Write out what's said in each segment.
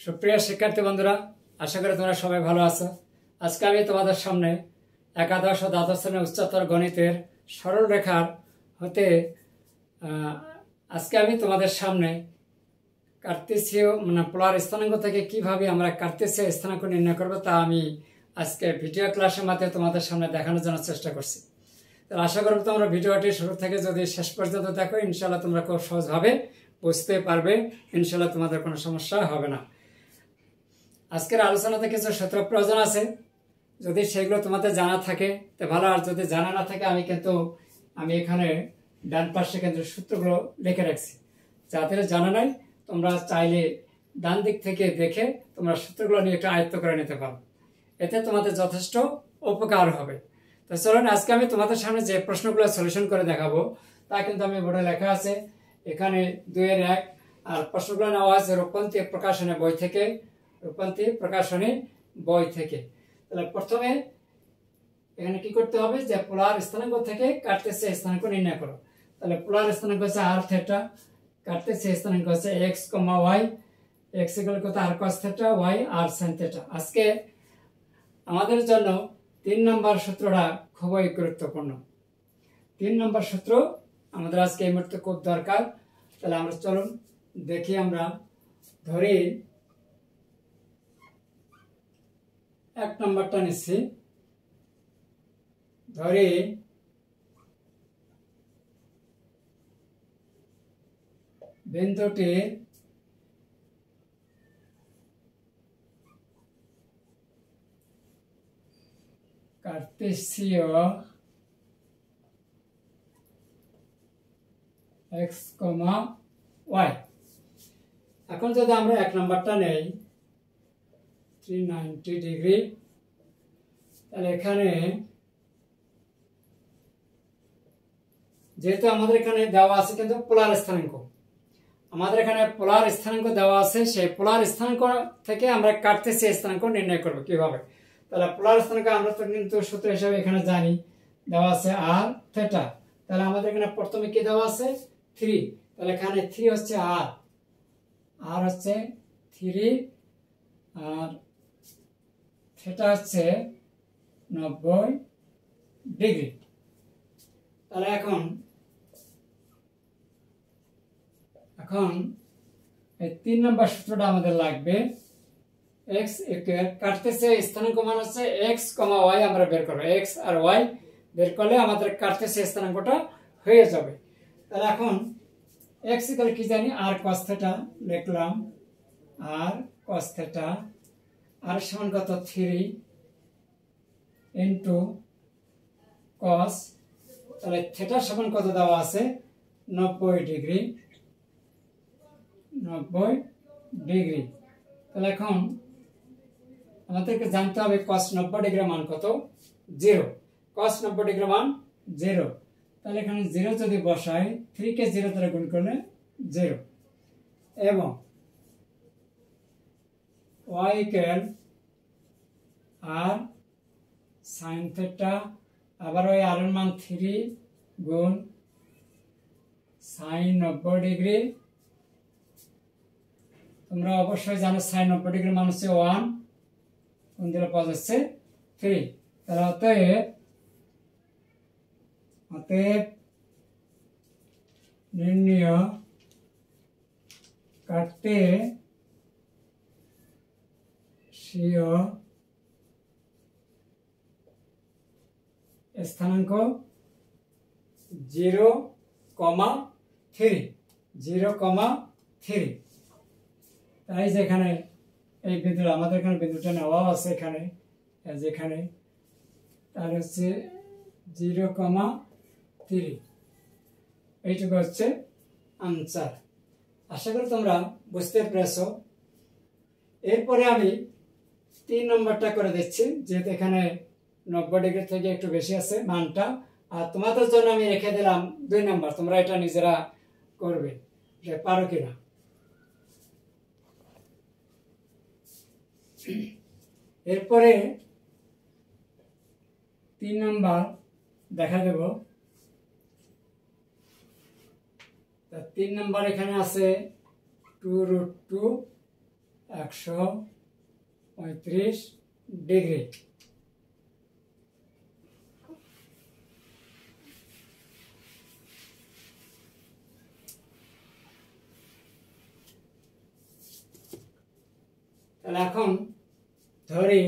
সুপ্রিয় শিক্ষার্থী বন্ধুরা, আশা করি তোমরা সবাই ভালো আছো। আজকে আমি তোমাদের সামনে একাদশ ও দ্বাদশ শ্রেণীর উচ্চতর গণিতের সরল রেখার হতে আজকে আমি তোমাদের সামনে কার্তেশীয় পোলার স্থানাঙ্ক থেকে কিভাবে আমরা কার্তেশীয় স্থানাঙ্ক নির্ণয় করবো তা আমি আজকে ভিডিও ক্লাসের মাধ্যমে তোমাদের সামনে দেখানোর জন্য চেষ্টা করছি। তো আশা করব তোমরা ভিডিওটি শুরু থেকে যদি শেষ পর্যন্ত দেখো, ইনশাল্লাহ তোমরা খুব সহজভাবে বুঝতে পারবে, ইনশাল্লাহ তোমাদের কোনো সমস্যা হবে না। আজকের আলোচনাতে কিছু সূত্র প্রয়োজন আছে, যদি সেগুলো তোমাদের জানা থাকে তো ভালো, আর যদি জানা না থাকে আমি এখানে ডান পাশে কিন্তু সূত্রগুলো লিখে রাখছি। যাদের জানা নাই তোমরা চাইলে ডান দিক থেকে দেখে তোমরা সূত্রগুলো নিয়ে একটু আয়ত্ত করে নিতে পারো, এতে তোমাদের যথেষ্ট উপকার হবে। তো চলুন আজকে আমি তোমাদের সামনে যে প্রশ্নগুলো সলিউশন করে দেখাবো তা কিন্তু আমি বোর্ডে লেখা আছে, এখানে 2-1, আর প্রশ্নগুলো নেওয়া আছে রূপকান্তি প্রকাশনী বই থেকে। তাহলে প্রথমে এখানে কি করতে হবে, যে পোলার স্থানাঙ্ক থেকে কার্তেশীয় স্থানাঙ্ক নির্ণয় করো। তাহলে পোলার স্থানাঙ্ক হচ্ছে r থিটা, কার্তেশীয় স্থানাঙ্ক হচ্ছে x, y, x = r cos theta, y r sin theta. আজকে আমাদের জন্য 3 নম্বর সূত্রটা খুবই গুরুত্বপূর্ণ। 3 নম্বর সূত্র আমাদের আজকে এই মুহূর্তে খুব দরকার। তাহলে আমরা চলুন দেখি, আমরা ধরি 1 নম্বরটা নিচ্ছি, ধরি বিন্দুটি কার্তেশীয় x, y। এখন যদি আমরা 1 নম্বরটা নেই 390 ডিগ্রি, তাহলে এখানে যেহেতু আমাদের এখানে দেওয়া আছে কিন্তু পোলার স্থানাঙ্ক, দেওয়া আছে, সেই পোলার স্থানাঙ্ক থেকে আমরা কার্তেশীয় স্থানাঙ্ক নির্ণয় করব কিভাবে। তাহলে পোলার স্থানাঙ্ক আমরা তো কিন্তু সূত্র হিসাবে এখানে জানি, দেওয়া আছে r থিটা। তাহলে আমাদের এখানে প্রথমে কি দেওয়া আছে 3, তাহলে এখানে 3 হচ্ছে r হচ্ছে 3, আর থিটা হচ্ছে 90 ডিগ্রি। তাহলে এখন এই 3 নম্বর সূত্রটা আমাদের লাগবে। x কার্তেশীয় স্থানাঙ্ক মান হচ্ছে x, y আমরা বের করব, x আর y বের করলে আমাদের কার্তেশীয় স্থানাঙ্কটা হয়ে যাবে। তাহলে এখন x কি জানি, r cos থিটা লিখলাম, r cos থিটা, r সমান কত 3 ইনটু cos, তাহলে থিটা সমান কত দেওয়া আছে 90 ডিগ্রি। তাহলে এখন আমাদেরকে জানতে হবে cos 90 ডিগ্রি মান কত, 0। cos 90 ডিগ্রি মান 0, তাহলে এখানে 0 যদি বসাই, 3 কে 0 দ্বারা গুণ করলে 0, এবং y r sin থিটা, আবার ওই r এর মান 3 গুণ sin 90 ডিগ্রি। তোমরা অবশ্যই জানো sin 90 ডিগ্রি মান হচ্ছে 1, কোন দিকে পাওয়া যাচ্ছে 3। তাহলে অতএব নির্ণয় কার্তেশীয় স্থানাঙ্ক 0,3। তাই যেখানে এই বিন্দু, আমাদের এখানে বিন্দুটা নেওয়া আছে এখানে, যেখানে তার হচ্ছে 0,3, এইটুকু হচ্ছে আনসার। আশা করি তোমরা বুঝতে পেরেছো। এরপরে আমি 3 নম্বরটা করে দিচ্ছি, যেহেতু এখানে 90 ডিগ্রি থেকে একটু বেশি আছে মানটা, আর তোমাদের জন্য আমি রেখে দিলাম 2 নম্বর, তোমরা এটা নিজেরা করবে, যে পারো কিনা। এরপরে 3 নম্বর দেখা দেব। 3 নম্বর এখানে আছে 2√2 135 ডিগ্রি। তাহলে এখন ধরি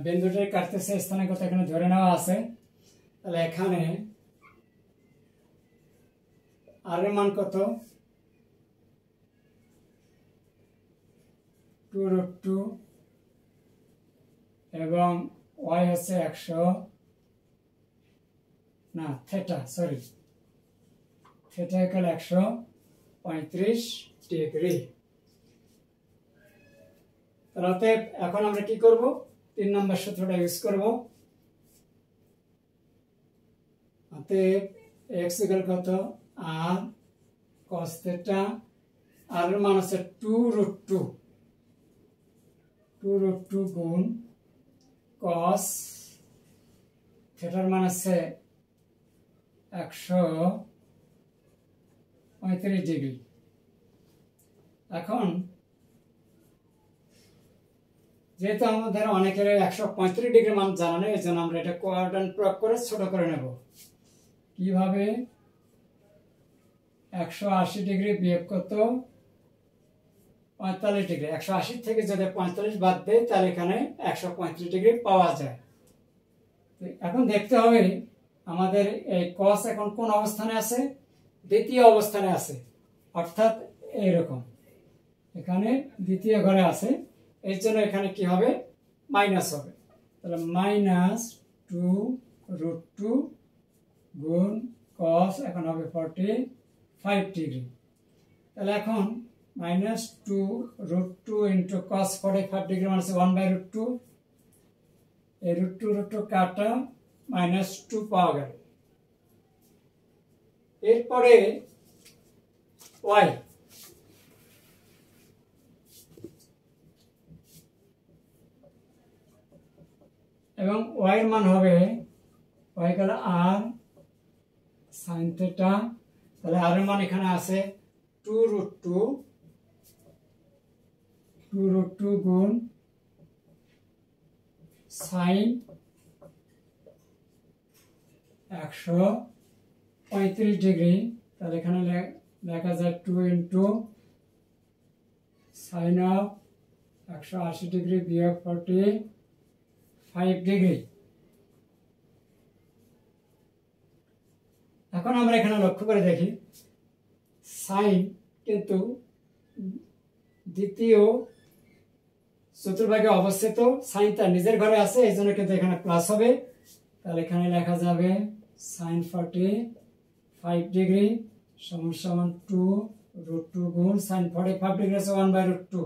বিন্দুটার কাটতেছে স্থানাঙ্কটা এখানে ধরে নেওয়া আছে। তাহলে এখানে আর এর মান কত? 2√2 এবং y হচ্ছে 100 না theta, sorry theta equal 135 degree. তাহলে এখন আমরা কি করব? 3 নম্বর সূত্রটা ইউজ করব। অতএব x ইকুয়াল কত? r cos থেটা, আর এর মান হচ্ছে 2√2 গুণ cos থেটার মান আছে 135 ডিগ্রি। এখন যেহেতু আমাদের অনেকের 135 ডিগ্রি মান জানা নেই, এই জন্য আমরা এটা কোয়াড্রান্ট প্রয়োগ করে ছোট করে নেব। কিভাবে? 180 ডিগ্রি বিয়োগ কত? 45 ডিগ্রি। 180 থেকে যদি 45 বাদ দেয় তাহলে এখানে 135 ডিগ্রি পাওয়া যায়। এখন দেখতে হবে আমাদের এই cos এখন কোন অবস্থানে আছে? দ্বিতীয় অবস্থানে আছে, অর্থাৎ এইরকম এখানে দ্বিতীয় ঘরে আছে। এর জন্য এখানে কি হবে? মাইনাস হবে। তাহলে -2√2 গুণ cos এখন হবে 45 ডিগ্রি। তাহলে এখন -2√2 ইন্টু cos 45 ডিগ্রি মানে 1/√2। এই √2 কাটা -2 পাওয়া গেল। এরপরে y, এবং y এর মান হবে y গেল r sin থেটা। তাহলে r এর মান এখানে আছে 2√2 গুণ sin 135 ডিগ্রি। তাহলে এখানে লেখা যায় 2 ইন্টু sin অফ 180 ডিগ্রি বিয়োগ 45 ডিগ্রি। এখন আমরা এখানে লক্ষ্য করে দেখি সাইন কিন্তু দ্বিতীয় চতুর্ভাগে অবস্থিত, সাইন তার নিজের ঘরে আছে, এই জন্য কিন্তু এখানে প্লাস হবে। তাহলে এখানে লেখা যাবে sin 45 ডিগ্রি সমান সমান 2√2 গুণ sin 45 ডিগ্রি আছে 1/√2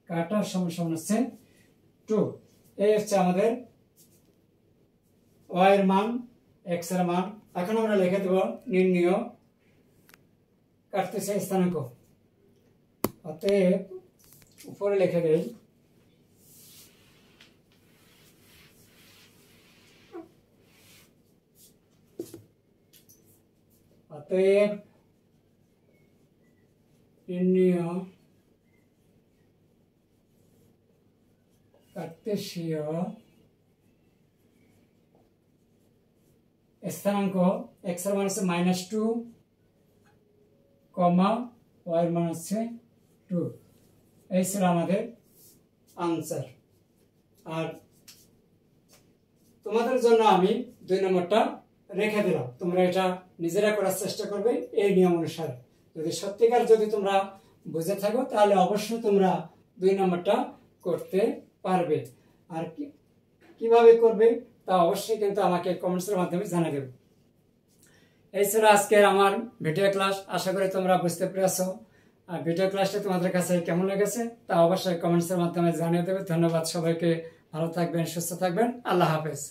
কাটা সমান সমান হচ্ছে 2। এই হচ্ছে আমাদের y এর মান, x এর মান। এখন আমরা লিখে দেব নির্ণয় কাটতেছে স্থানাঙ্ক। অতএব উপরে লিখে দেই অতএব নির্ণয় কার্তেশীয় স্থানাঙ্ক x এর মান হচ্ছে -2, y এর মান হচ্ছে 2। এই ছিল আমাদের আনসার। আর তোমাদের জন্য আমি 2 নম্বরটা রেখে দিলাম, তোমরা এটা নিজেরা করার চেষ্টা করবে এই নিয়ম অনুসারে। যদি সত্যিকার যদি তোমরা বুঝে থাকো তাহলে অবশ্যই তোমরা 2 নম্বরটা করতে পারবে। আর কিভাবে করবে তা অবশ্যই কিন্তু আমাকে কমেন্টসের মাধ্যমে জানিয়ে দেবে। এই ছিল আজকের আমার ভিডিও ক্লাস। আশা করি তোমরা বুঝতে পেরেছো। আর ভিডিও ক্লাসটা তোমাদের কাছে কেমন লেগেছে তা অবশ্যই কমেন্টসের মাধ্যমে জানিয়ে দেবে। ধন্যবাদ সবাইকে। ভালো থাকবেন, সুস্থ থাকবেন। আল্লাহ হাফেজ।